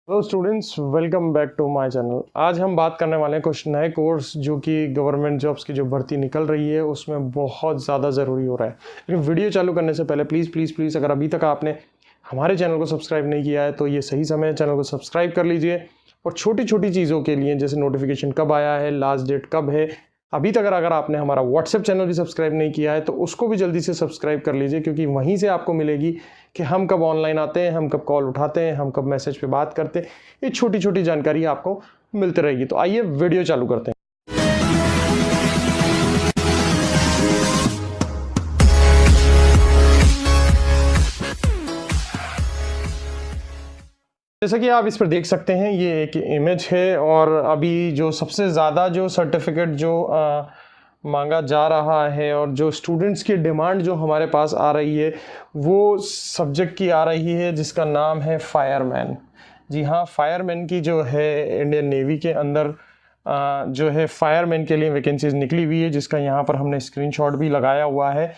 Hello students, welcome back to my channel. आज हम बात करने वाले हैं कुछ नए कोर्स जो कि गवर्नमेंट जॉब्स की जो भर्ती निकल रही है उसमें बहुत ज़्यादा ज़रूरी हो रहा है। लेकिन वीडियो चालू करने से पहले प्लीज़ प्लीज़ प्लीज़ अगर अभी तक आपने हमारे चैनल को सब्सक्राइब नहीं किया है तो ये सही समय है, चैनल को सब्सक्राइब कर लीजिए। और छोटी छोटी चीज़ों के लिए जैसे नोटिफिकेशन कब आया है, लास्ट डेट कब है, अभी तक अगर आपने हमारा व्हाट्सएप चैनल भी सब्सक्राइब नहीं किया है तो उसको भी जल्दी से सब्सक्राइब कर लीजिए, क्योंकि वहीं से आपको मिलेगी कि हम कब ऑनलाइन आते हैं, हम कब कॉल उठाते हैं, हम कब मैसेज पे बात करते हैं। ये छोटी छोटी जानकारी आपको मिलती रहेगी। तो आइए वीडियो चालू करते हैं। जैसा कि आप इस पर देख सकते हैं, ये एक इमेज है और अभी जो सबसे ज़्यादा जो सर्टिफिकेट जो मांगा जा रहा है और जो स्टूडेंट्स की डिमांड जो हमारे पास आ रही है वो सब्जेक्ट की आ रही है जिसका नाम है फायरमैन। जी हाँ, फायरमैन की जो है इंडियन नेवी के अंदर जो है फायरमैन के लिए वैकेंसीज निकली हुई है, जिसका यहाँ पर हमने स्क्रीनशॉट भी लगाया हुआ है।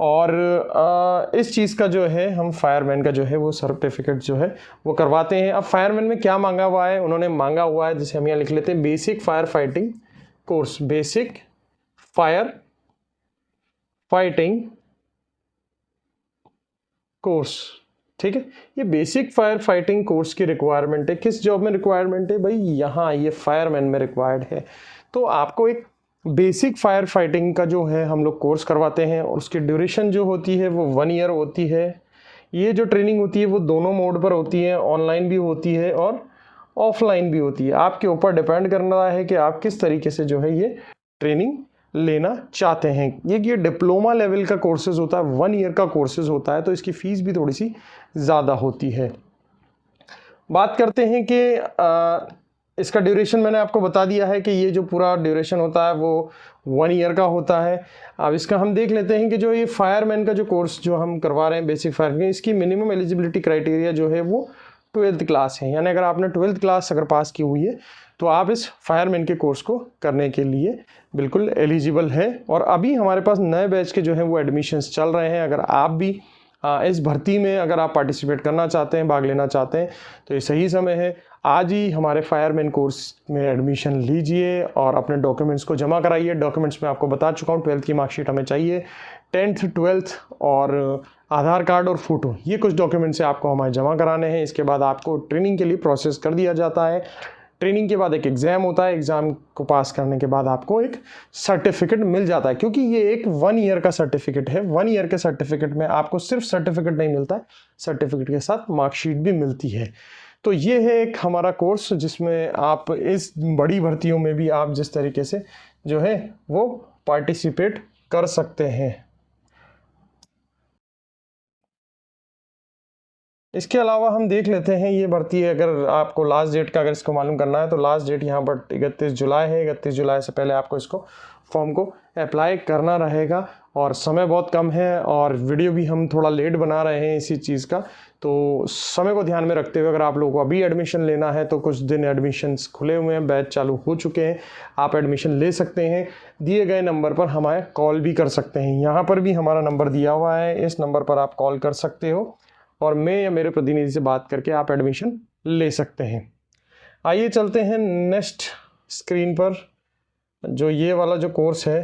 और इस चीज़ का जो है हम फायरमैन का जो है वो सर्टिफिकेट जो है वो करवाते हैं। अब फायरमैन में क्या मांगा हुआ है, उन्होंने मांगा हुआ है, जैसे हम यहाँ लिख लेते हैं basic fire fighting course, basic fire fighting course. ठीक है, ये बेसिक फायर फाइटिंग कोर्स की रिक्वायरमेंट है। किस जॉब में रिक्वायरमेंट है भाई? यहाँ ये फायरमैन में रिक्वायर्ड है। तो आपको एक बेसिक फायर फाइटिंग का जो है हम लोग कोर्स करवाते हैं और उसकी ड्यूरेशन जो होती है वो 1 ईयर होती है। ये जो ट्रेनिंग होती है वो दोनों मोड पर होती है, ऑनलाइन भी होती है और ऑफलाइन भी होती है। आपके ऊपर डिपेंड कर रहा है कि आप किस तरीके से जो है ये ट्रेनिंग लेना चाहते हैं। ये डिप्लोमा लेवल का कोर्सेज होता है, 1 ईयर का कोर्सेज होता है, तो इसकी फ़ीस भी थोड़ी सी ज़्यादा होती है। बात करते हैं कि इसका ड्यूरेशन मैंने आपको बता दिया है कि ये जो पूरा ड्यूरेशन होता है वो 1 ईयर का होता है। अब इसका हम देख लेते हैं कि जो ये फायरमैन का जो कोर्स जो हम करवा रहे हैं बेसिक फायर, इसकी मिनिमम एलिजिबिलिटी क्राइटेरिया जो है वो 12th क्लास है। यानी अगर आपने 12th क्लास अगर पास की हुई है तो आप इस फायरमैन के कोर्स को करने के लिए बिल्कुल एलिजिबल है। और अभी हमारे पास नए बैच के जो हैं वो एडमिशन्स चल रहे हैं। अगर आप भी इस भर्ती में अगर आप पार्टिसिपेट करना चाहते हैं, भाग लेना चाहते हैं, तो ये सही समय है। आज ही हमारे फायरमैन कोर्स में एडमिशन लीजिए और अपने डॉक्यूमेंट्स को जमा कराइए। डॉक्यूमेंट्स में आपको बता चुका हूँ, 12th की मार्कशीट हमें चाहिए, 10th 12th और आधार कार्ड और फोटो, ये कुछ डॉक्यूमेंट्स से आपको हमारे जमा कराने हैं। इसके बाद आपको ट्रेनिंग के लिए प्रोसेस कर दिया जाता है। ट्रेनिंग के बाद एक एग्ज़ाम होता है, एग्ज़ाम को पास करने के बाद आपको एक सर्टिफिकेट मिल जाता है, क्योंकि ये एक 1 ईयर का सर्टिफिकेट है। 1 ईयर के सर्टिफिकेट में आपको सिर्फ सर्टिफिकेट नहीं मिलता है, सर्टिफिकेट के साथ मार्कशीट भी मिलती है। तो ये है एक हमारा कोर्स जिसमें आप इस बड़ी भर्तियों में भी आप जिस तरीके से जो है वो पार्टिसिपेट कर सकते हैं। इसके अलावा हम देख लेते हैं ये भर्ती, अगर आपको लास्ट डेट का अगर इसको मालूम करना है तो लास्ट डेट यहाँ पर 31 जुलाई है। 31 जुलाई से पहले आपको इसको फॉर्म को अप्लाई करना रहेगा और समय बहुत कम है और वीडियो भी हम थोड़ा लेट बना रहे हैं इसी चीज़ का। तो समय को ध्यान में रखते हुए अगर आप लोगों को अभी एडमिशन लेना है तो कुछ दिन एडमिशन्स खुले हुए हैं, बैच चालू हो चुके हैं, आप एडमिशन ले सकते हैं। दिए गए नंबर पर हमारे कॉल भी कर सकते हैं। यहाँ पर भी हमारा नंबर दिया हुआ है, इस नंबर पर आप कॉल कर सकते हो और मैं या मेरे प्रतिनिधि से बात करके आप एडमिशन ले सकते हैं। आइए चलते हैं नेक्स्ट स्क्रीन पर। जो ये वाला जो कोर्स है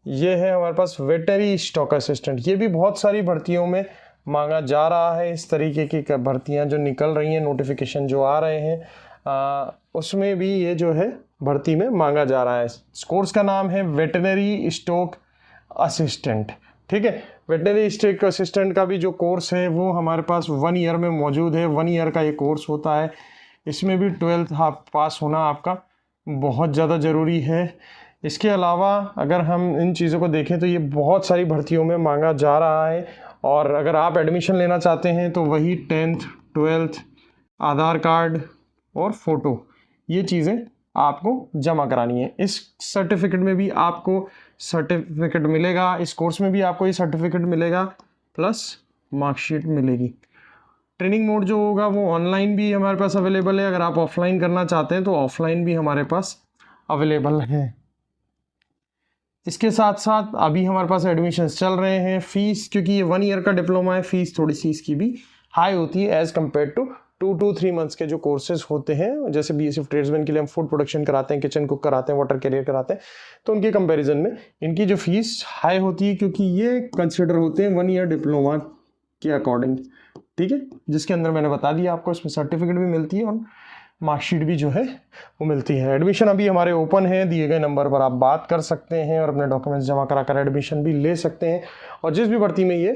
ये है हमारे पास वेटनरी स्टॉक असिस्टेंट। ये भी बहुत सारी भर्तियों में मांगा जा रहा है। इस तरीके की भर्तियां जो निकल रही हैं, नोटिफिकेशन जो आ रहे हैं उसमें भी ये जो है भर्ती में मांगा जा रहा है। इस कोर्स का नाम है वेटनरी स्टॉक असिस्टेंट। ठीक है, वेटनरी स्टॉक असिस्टेंट का भी जो कोर्स है वो हमारे पास 1 ईयर में मौजूद है। 1 ईयर का ये कोर्स होता है। इसमें भी 12th पास होना आपका बहुत ज़्यादा ज़रूरी है। इसके अलावा अगर हम इन चीज़ों को देखें तो ये बहुत सारी भर्तियों में मांगा जा रहा है और अगर आप एडमिशन लेना चाहते हैं तो वही 10th 12th, आधार कार्ड और फ़ोटो, ये चीज़ें आपको जमा करानी है। इस सर्टिफिकेट में भी आपको सर्टिफिकेट मिलेगा, इस कोर्स में भी आपको ये सर्टिफिकेट मिलेगा प्लस मार्कशीट मिलेगी। ट्रेनिंग मोड जो होगा वो ऑनलाइन भी हमारे पास अवेलेबल है। अगर आप ऑफलाइन करना चाहते हैं तो ऑफलाइन भी हमारे पास अवेलेबल है। इसके साथ साथ अभी हमारे पास एडमिशन्स चल रहे हैं। फ़ीस, क्योंकि ये 1 ईयर का डिप्लोमा है, फ़ीस थोड़ी सी इसकी भी हाई होती है as compare to 2 to 3 months के जो कोर्सेज होते हैं, जैसे बीएसएफ ट्रेड्समैन के लिए हम फूड प्रोडक्शन कराते हैं, किचन कुक कराते हैं, वाटर कैरियर कराते हैं, तो उनके कंपैरिजन में इनकी जो फीस हाई होती है, क्योंकि ये कंसिडर होते हैं 1 ईयर डिप्लोमा के अकॉर्डिंग, ठीक है, जिसके अंदर मैंने बता दिया आपको इसमें सर्टिफिकेट भी मिलती है और मार्कशीट भी जो है वो मिलती है। एडमिशन अभी हमारे ओपन है, दिए गए नंबर पर आप बात कर सकते हैं और अपने डॉक्यूमेंट्स जमा करा कर एडमिशन भी ले सकते हैं, और जिस भी भर्ती में ये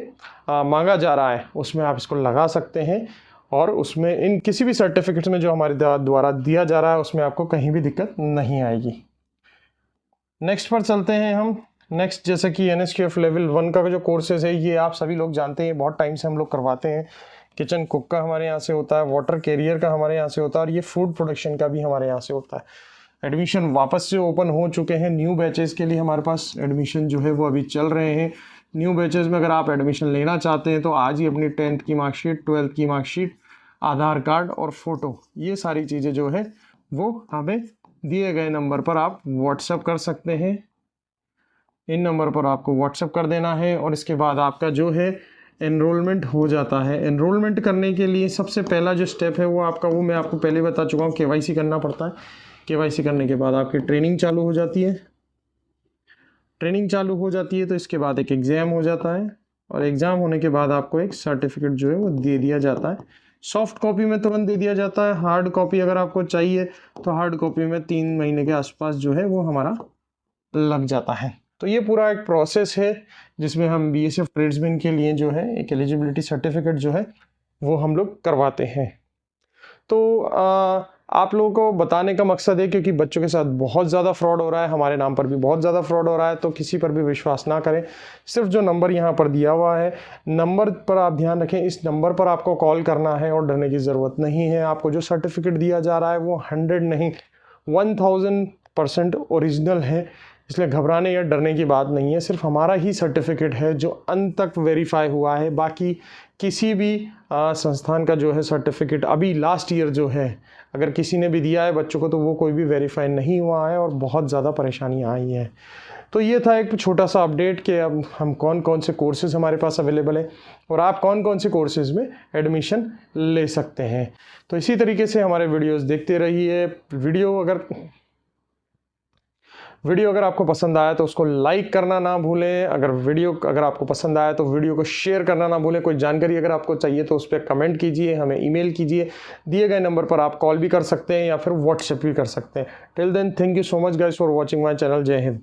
मांगा जा रहा है उसमें आप इसको लगा सकते हैं, और उसमें इन किसी भी सर्टिफिकेट्स में जो हमारे द्वारा दिया जा रहा है उसमें आपको कहीं भी दिक्कत नहीं आएगी। नेक्स्ट पर चलते हैं हम। नेक्स्ट जैसे कि NSQF लेवल 1 का जो कोर्सेज है ये आप सभी लोग जानते हैं, बहुत टाइम से हम लोग करवाते हैं। किचन कुक का हमारे यहाँ से होता है, वाटर कैरियर का हमारे यहाँ से होता है, और ये फूड प्रोडक्शन का भी हमारे यहाँ से होता है। एडमिशन वापस से ओपन हो चुके हैं, न्यू बैचेस के लिए हमारे पास एडमिशन जो है वो अभी चल रहे हैं। न्यू बैचेस में अगर आप एडमिशन लेना चाहते हैं तो आज ही अपनी 10th की मार्कशीट, 12th की मार्कशीट, आधार कार्ड और फोटो, ये सारी चीज़ें जो है वो हमें दिए गए नंबर पर आप व्हाट्सएप कर सकते हैं। इन नंबर पर आपको व्हाट्सएप कर देना है और इसके बाद आपका जो है एनरोलमेंट हो जाता है। एनरोलमेंट करने के लिए सबसे पहला जो स्टेप है वो आपका, वो मैं आपको पहले बता चुका हूँ, KYC करना पड़ता है। KYC करने के बाद आपकी ट्रेनिंग चालू हो जाती है। ट्रेनिंग चालू हो जाती है तो इसके बाद एक एग्ज़ाम हो जाता है, और एग्ज़ाम होने के बाद आपको एक सर्टिफिकेट जो है वो दे दिया जाता है। सॉफ्ट कॉपी में तुरंत दे दिया जाता है, हार्ड कॉपी अगर आपको चाहिए तो हार्ड कॉपी में 3 महीने के आसपास जो है वो हमारा लग जाता है। तो ये पूरा एक प्रोसेस है जिसमें हम BSF ट्रेड्समैन के लिए जो है एक एलिजिबिलिटी सर्टिफिकेट जो है वो हम लोग करवाते हैं। तो आप लोगों को बताने का मकसद है क्योंकि बच्चों के साथ बहुत ज़्यादा फ्रॉड हो रहा है, हमारे नाम पर भी बहुत ज़्यादा फ्रॉड हो रहा है, तो किसी पर भी विश्वास ना करें। सिर्फ जो नंबर यहाँ पर दिया हुआ है, नंबर पर आप ध्यान रखें, इस नंबर पर आपको कॉल करना है और डरने की ज़रूरत नहीं है। आपको जो सर्टिफिकेट दिया जा रहा है वो 100 नहीं 1000% ओरिजिनल है, इसलिए घबराने या डरने की बात नहीं है। सिर्फ हमारा ही सर्टिफिकेट है जो अंत तक वेरीफाई हुआ है, बाकी किसी भी संस्थान का जो है सर्टिफिकेट अभी लास्ट ईयर जो है अगर किसी ने भी दिया है बच्चों को तो वो कोई भी वेरीफाई नहीं हुआ है और बहुत ज़्यादा परेशानियाँ आई हैं। तो ये था एक छोटा सा अपडेट कि अब हम कौन कौन से कोर्सेज़ हमारे पास अवेलेबल है और आप कौन कौन से कोर्सेज़ में एडमिशन ले सकते हैं। तो इसी तरीके से हमारे वीडियोज़ देखते रहिए। वीडियो अगर आपको पसंद आया तो उसको लाइक करना ना भूलें। अगर आपको पसंद आया तो वीडियो को शेयर करना ना भूलें। कोई जानकारी अगर आपको चाहिए तो उस पर कमेंट कीजिए, हमें ईमेल कीजिए। दिए गए नंबर पर आप कॉल भी कर सकते हैं या फिर व्हाट्सएप भी कर सकते हैं। Till then, thank you so much guys for watching my channel. जय हिंद।